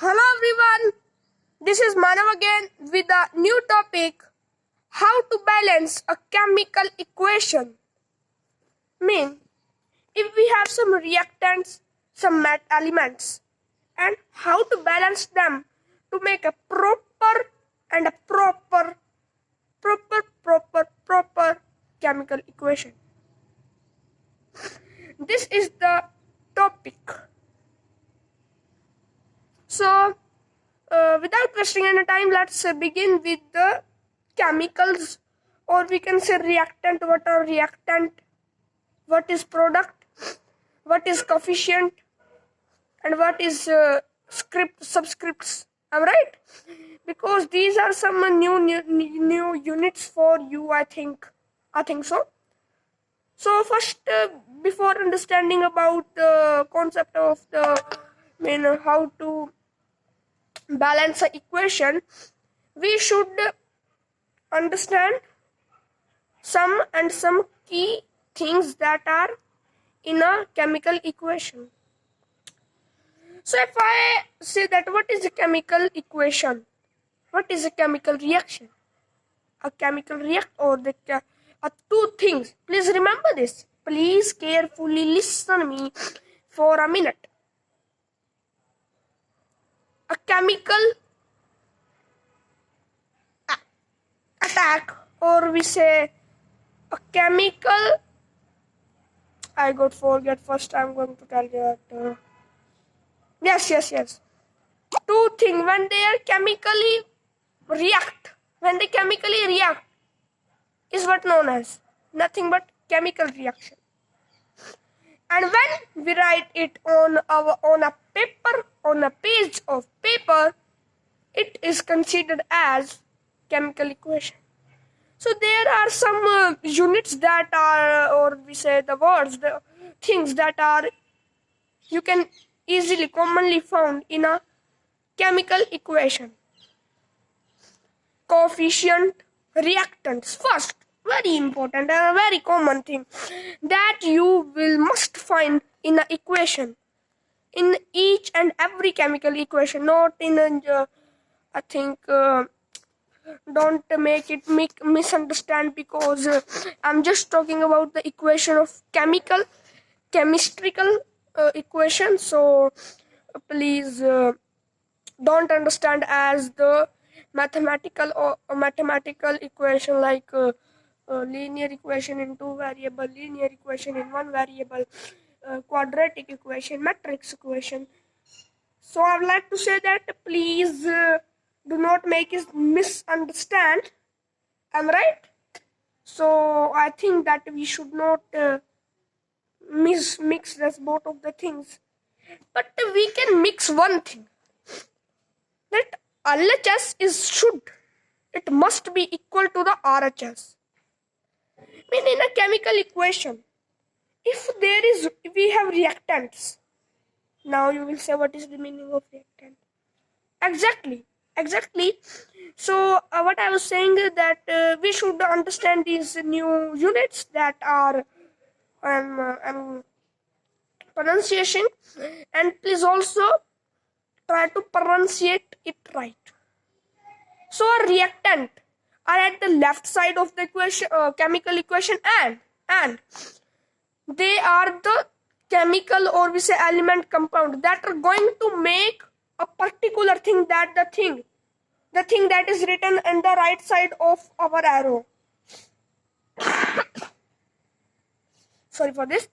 Hello everyone, this is Manav again with a new topic, how to balance a chemical equation. If we have some reactants, some elements, and how to balance them to make a proper chemical equation. This is the topic. So, without wasting any time, let's begin with the chemicals, or we can say reactant. What are reactant? What is product? What is coefficient? And what is subscripts? Am I right? Because these are some new units for you. I think so. So first, before understanding about the concept of how to balance an equation, we should understand some key things that are in a chemical equation. So if I say that what is a chemical equation, what is a chemical reaction? A chemical react or two things. Please remember this. Please carefully listen me for a minute. A chemical attack, or we say a chemical. I got forget. First, I'm going to tell you that. Yes. Two things when they are chemically react. When they chemically react, is what known as nothing but chemical reaction. And when we write it on a paper, on a page of paper, it is considered as chemical equation. So there are some units that are, or we say the words, the things that are you can easily commonly found in a chemical equation. Coefficient, reactants. First, very important and a very common thing that you must find in an equation, in each and every chemical equation, not in don't make it misunderstand, because I'm just talking about the equation of chemistrical equation. So please don't understand as the mathematical equation like linear equation in two variable, linear equation in one variable, quadratic equation, matrix equation. So I would like to say that please do not make it misunderstand. Am I right? So I think that we should not mix this both of the things, but we can mix one thing, that LHS it must be equal to the RHS. In a chemical equation, if we have reactants, now you will say what is the meaning of reactant? Exactly. So what I was saying is that we should understand these new units that are pronunciation, and please also try to pronunciate it right. So a reactant are at the left side of the equation, chemical equation, and they are the chemical, or we say element compound, that are going to make a particular thing, that the thing that is written on the right side of our arrow. Sorry for this.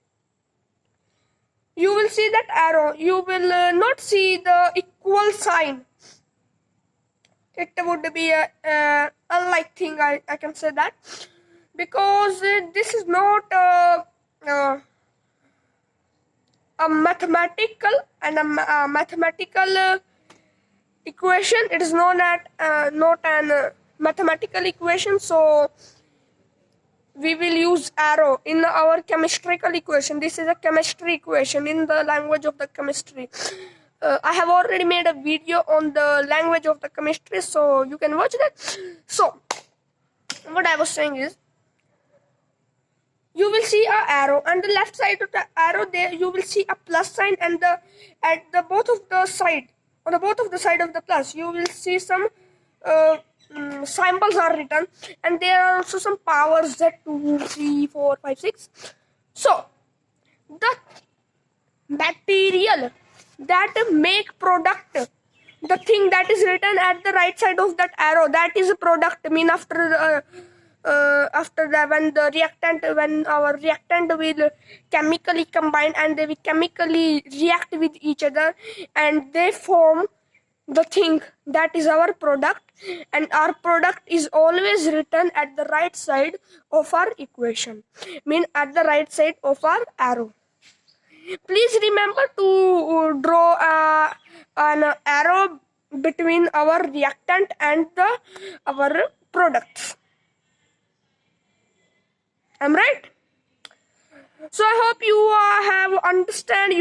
You will see that arrow. You will not see the equal sign. It would be a unlike thing. I can say that, because this is not a mathematical equation. It is not an mathematical equation. So we will use arrow in our chemistrical equation. This is a chemistry equation in the language of the chemistry. I have already made a video on the language of the chemistry, so you can watch that. So what I was saying is, you will see a arrow on the left side of the arrow. There you will see a plus sign, and at the both of the side on the both of the side of the plus, you will see some symbols are written, and there are also some powers that 2, 3, 4, 5, 6. So the material that make product, the thing that is written at the right side of that arrow, that is a product. I mean, after that, when our reactant will chemically combine and they will chemically react with each other, and they form the thing that is our product, and our product is always written at the right side of our equation, mean at the right side of our arrow. Please remember to draw an arrow between our reactant and our products. I'm right? So I hope you have understood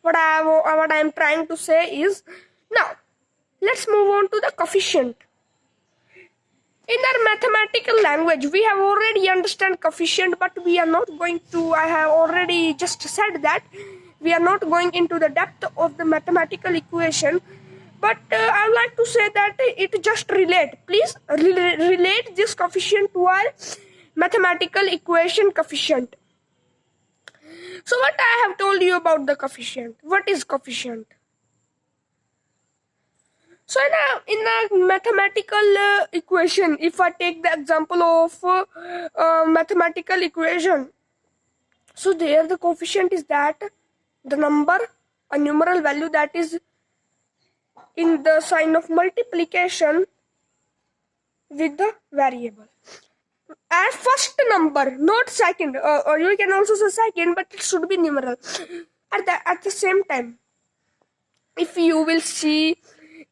what I am trying to say is. Now let's move on to the coefficient. In our mathematical language, we have already understand coefficient, but we are not going to. I have already just said that we are not going into the depth of the mathematical equation. But I would like to say that it just relate. Please relate this coefficient to our mathematical equation coefficient. So what I have told you about the coefficient. What is coefficient? So in a mathematical equation, if I take the example of mathematical equation, so there the coefficient is that the number, a numeral value that is in the sign of multiplication with the variable. As first number, not second, or you can also say second, but it should be numeral. At the same time, if you will see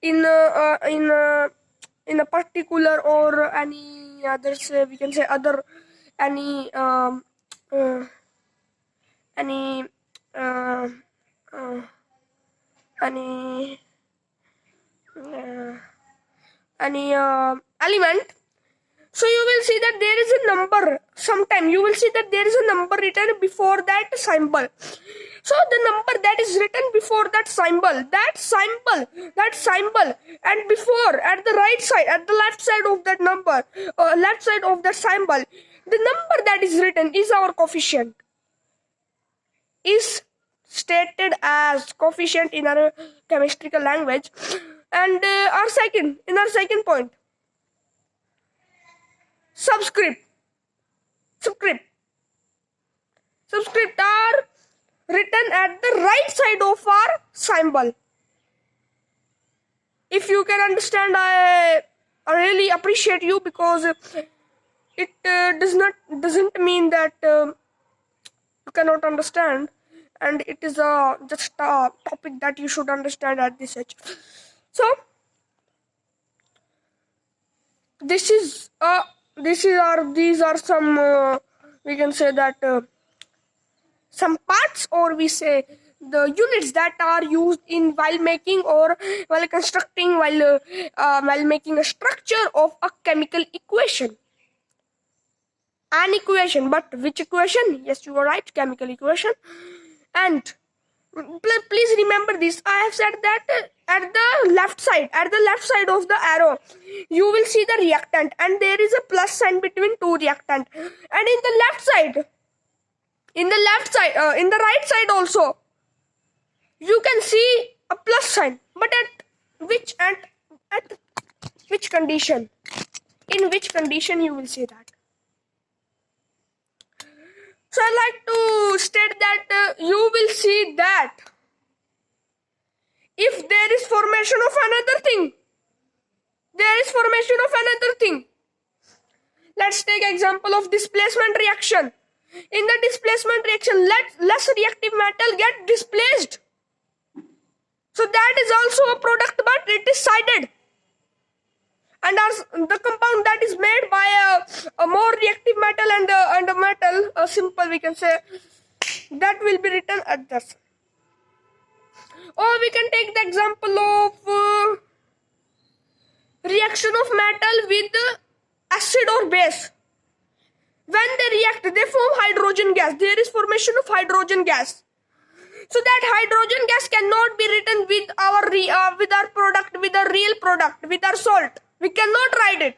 in a particular or any other, say we can say other any element. So you will see that there is a number. Sometime you will see that there is a number written before that symbol. So the number that is written before that symbol, and before at the right side, at the left side of that number, left side of that symbol, the number that is written is our coefficient. Is stated as coefficient in our chemical language, and our second point. Subscript are written at the right side of our symbol. If you can understand, I really appreciate you, because it doesn't mean that you cannot understand, and it is just a topic that you should understand at this age. So these are some we can say that some parts, or we say the units that are used in while making or while constructing, while making a structure of a chemical equation. An equation, but which equation? Yes, you are right, chemical equation. And please remember this. I have said that at the left side of the arrow, you will see the reactant, and there is a plus sign between two reactant. And in the in the right side also, you can see a plus sign. But at which condition? In which condition you will see that? So I like to state that you will see that if there is formation of another thing, let's take example of displacement reaction. In the displacement reaction, less reactive metal get displaced. So that is also a product, but it is sided. And the compound that is made by a more reactive metal and a metal, simple we can say, that will be written at this. Or we can take the example of reaction of metal with acid or base. When they react, they form hydrogen gas. There is formation of hydrogen gas. So that hydrogen gas cannot be written with our product, with our real product, with our salt. We cannot write it.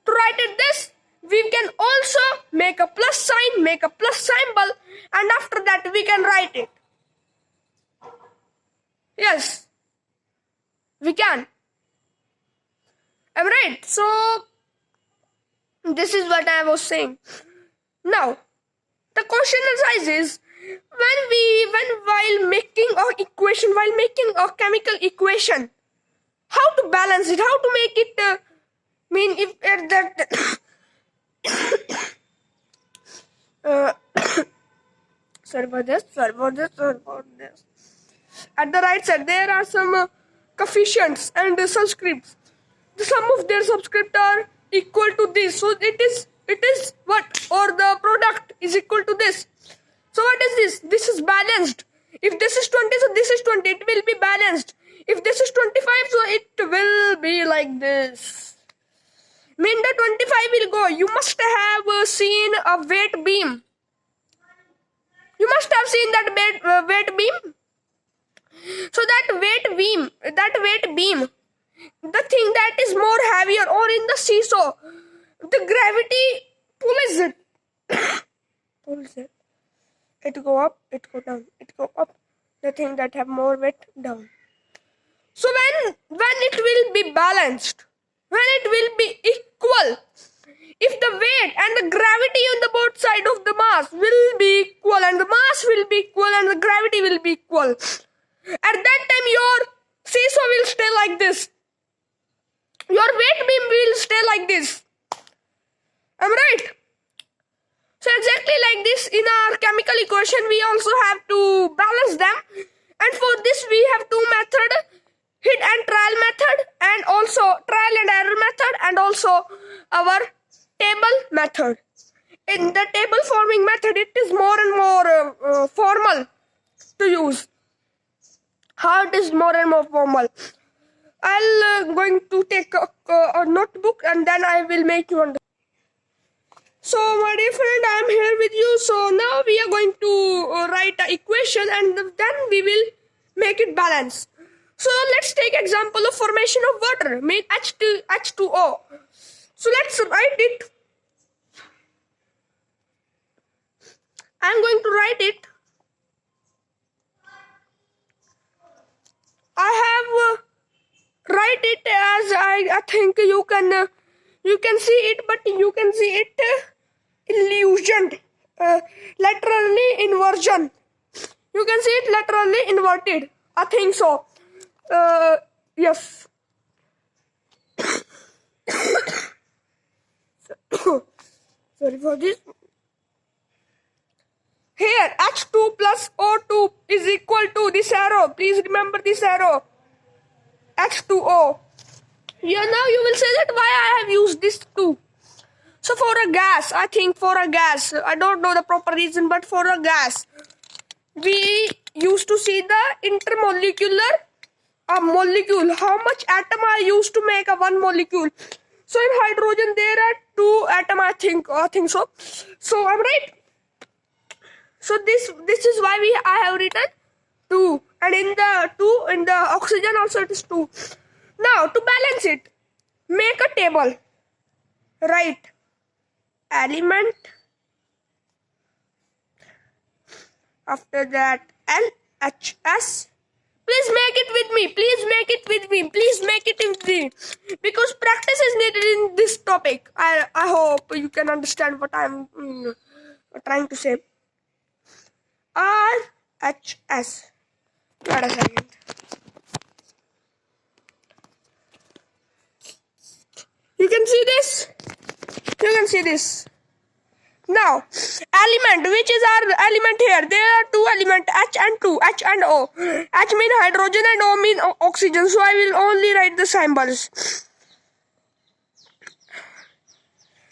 To write it this, we can also make a plus sign, make a plus symbol, and after that we can write it. Yes, we can. I'm right. So this is what I was saying. Now, the question arises while making a chemical equation, how to balance it, how to make it if at that sorry for this. At the right side there are some coefficients and subscripts. The sum of their subscript are equal to this, so it is what, or the product is equal to this. So what is this? This is balanced. If this is 20, so this is 20, it will be balanced. If this is 25, so it will be like this. Mean the 25 will go. You must have seen a weight beam. You must have seen that weight beam. So that weight beam, the thing that is more heavier, or in the seesaw, the gravity pulls it. It go up, it go down, it go up. The thing that have more weight down. So when it will be balanced, when it will be equal, if the weight and the gravity on the both sides of the mass will be equal, and the mass will be equal, and the gravity will be equal, at that time your seesaw will stay like this. Your weight beam will stay like this. Am I right? So exactly like this, in our chemical equation, we also have to balance them. And for this, we have two methods, hit and trial method, and also trial and error method, and also our table method. In the table forming method, it is more and more formal to use. How it is more and more formal. I'll going to take a notebook, and then I will make you understand. So my dear friend, I am here with you. So now we are going to write an equation, and then we will make it balance. So let's take example of formation of water, mean H2O. So let's write it. I am going to write it. I have write it as I think you can see it, but you can see it illusioned, laterally inversion. You can see it laterally inverted. I think so. Yes. Sorry for this. Here, H2 plus O2 is equal to this arrow. Please remember this arrow. H2O. Yeah, now you will say that why I have used this too. So for a gas, I think for a gas, I don't know the proper reason, but for a gas, we used to see the intermolecular molecule. How much atom are used to make a one molecule? So in hydrogen there are two atoms, I think so. So I'm right. So this is why I have written 2, and in the oxygen also it is 2. Now to balance it, make a table. Write element, after that LHS. Please make it with me. Please make it with me. Please make it with me, because practice is needed in this topic. I hope you can understand what I'm trying to say. RHS. Wait a second. You can see this? You can see this. Now, element, which is our element here? There are two elements, H and 2, H and O. H mean hydrogen and O mean oxygen. So I will only write the symbols.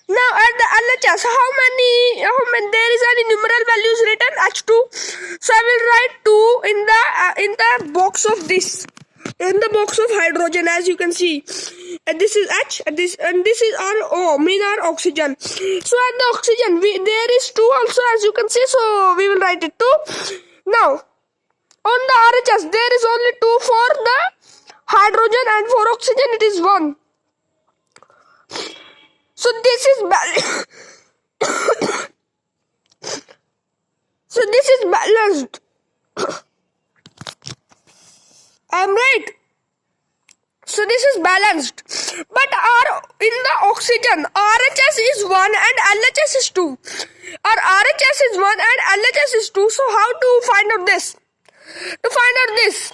Now at the LHS, how many there is any numeral values written? H2. So I will write 2 in the box of this. In the box of hydrogen, as you can see. And this is H, and this is our O, mean our oxygen. So at the oxygen, there is 2 also, as you can see. So we will write it 2. Now, on the RHS, there is only 2 for the hydrogen and for oxygen it is 1. So this is so this is balanced. I am right. So this is balanced. But in the oxygen, RHS is 1 and LHS is 2. Our RHS is 1 and LHS is 2. So how to find out this? To find out this,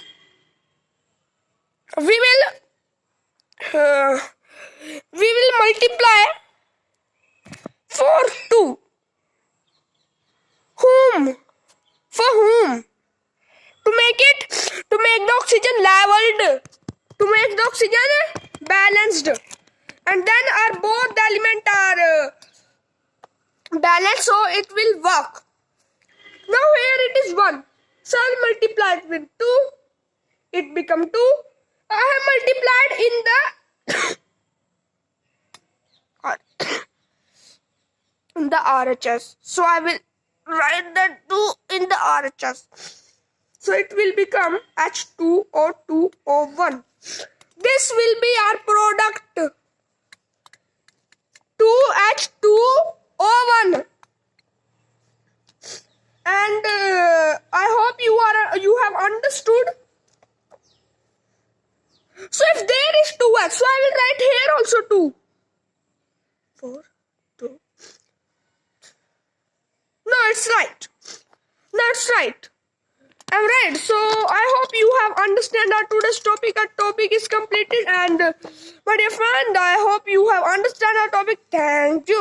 we will multiply for 2. Whom? For whom? To make the oxygen leveled, to make the oxygen balanced, and then our both the elements are balanced, so it will work. Now here it is 1, so I will multiply it with 2, it become 2. I have multiplied in the RHS, so I will write that 2 in the RHS. So it will become H2O2O1. This will be our product, 2H2O1. And I hope you have understood. So if there is 2H, so I will write here also 2. 4, 2. No, it's right. That's right. I'm right. So I hope you have understand our today's topic. Our topic is completed, and my dear friend, I hope you have understand our topic. Thank you.